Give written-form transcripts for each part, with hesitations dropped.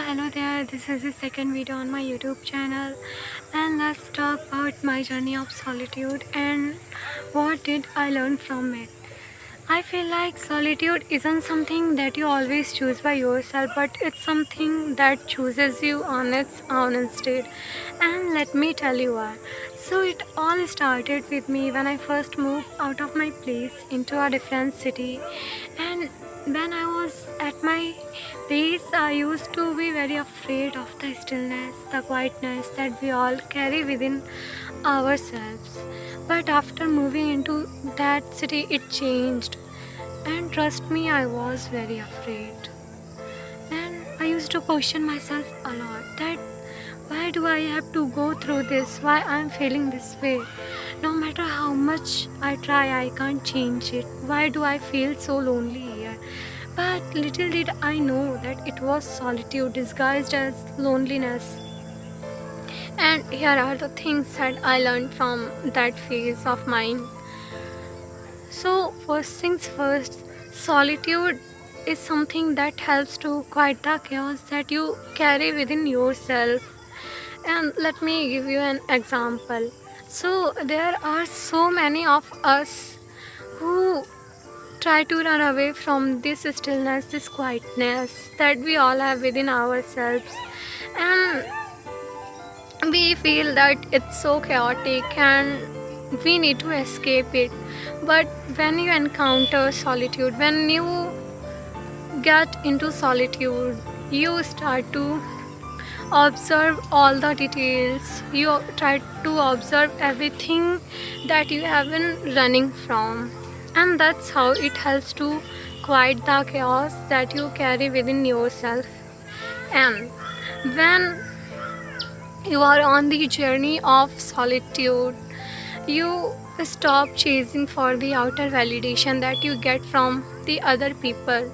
Hello there, this is the second video on my YouTube channel, and let's talk about my journey of solitude and what did I learn from it. I feel like solitude isn't something that you always choose by yourself, but it's something that chooses you on its own instead. And let me tell you why. So it all started with me when I first moved out of my place into a different city. And when I was at my place, I used to be very afraid of the stillness, the quietness that we all carry within ourselves. But after moving into that city, it changed. And trust me, I was very afraid. And I used to question myself a lot that why do I have to go through this? Why I'm feeling this way? No matter how much I try, I can't change it. Why do I feel so lonely here? But little did I know that it was solitude disguised as loneliness. And here are the things that I learned from that phase of mine. So, first things first, solitude is something that helps to quiet the chaos that you carry within yourself. And let me give you an example. So, there are so many of us who try to run away from this stillness, this quietness that we all have within ourselves. And we feel that it's so chaotic and we need to escape it. But when you encounter solitude, when you get into solitude, you start to observe all the details. You try to observe everything that you have been running from, and that's how it helps to quiet the chaos that you carry within yourself. And when you are on the journey of solitude, you stop chasing for the outer validation that you get from the other people.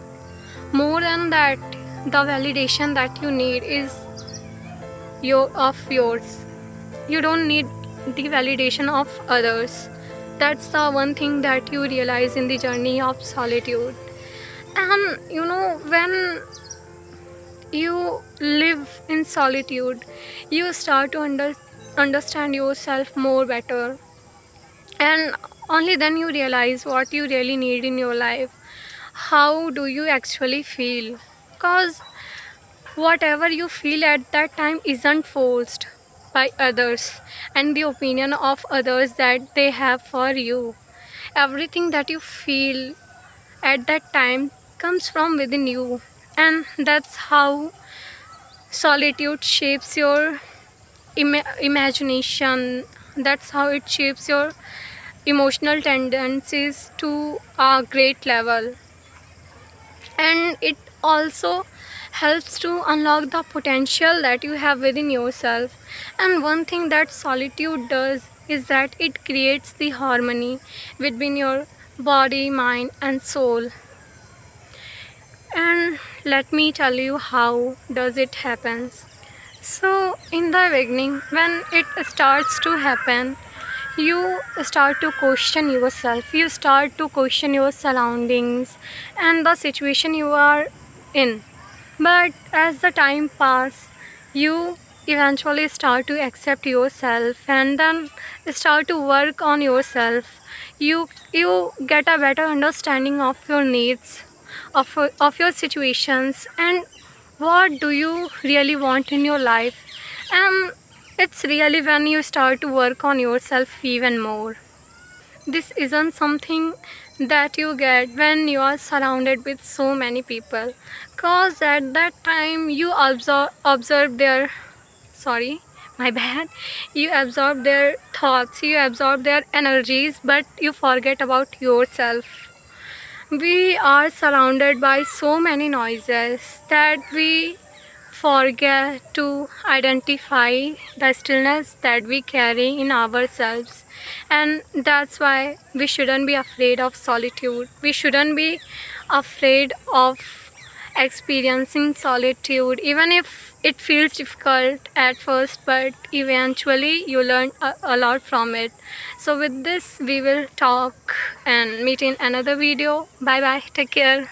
More than that, the validation that you need is yours. You don't need the validation of others. That's the one thing that you realize in the journey of solitude. And when you live in solitude, you start to understand yourself more better, and only then you realize what you really need in your life. How do you actually feel? Because whatever you feel at that time isn't forced by others and the opinion of others that they have for you. Everything that you feel at that time comes from within you, and that's how solitude shapes your imagination. That's how it shapes your emotional tendencies to a great level, and it also helps to unlock the potential that you have within yourself. And one thing that solitude does is that it creates the harmony between your body, mind and soul. And let me tell you how does it happens. So in the beginning, when it starts to happen, you start to question yourself, you start to question your surroundings and the situation you are in. But as the time passes, you eventually start to accept yourself and then start to work on yourself. You get a better understanding of your needs, of your situations, and what do you really want in your life. And it's really when you start to work on yourself even more. This isn't something that you get when you are surrounded with so many people, cause at that time you observe their sorry my bad, you absorb their thoughts, you absorb their energies, but you forget about yourself. We are surrounded by so many noises that we forget to identify the stillness that we carry in ourselves. And that's why we shouldn't be afraid of solitude. We shouldn't be afraid of experiencing solitude, even if it feels difficult at first, but eventually you learn a lot from it. So with this we will talk and meet in another video. Bye bye, take care.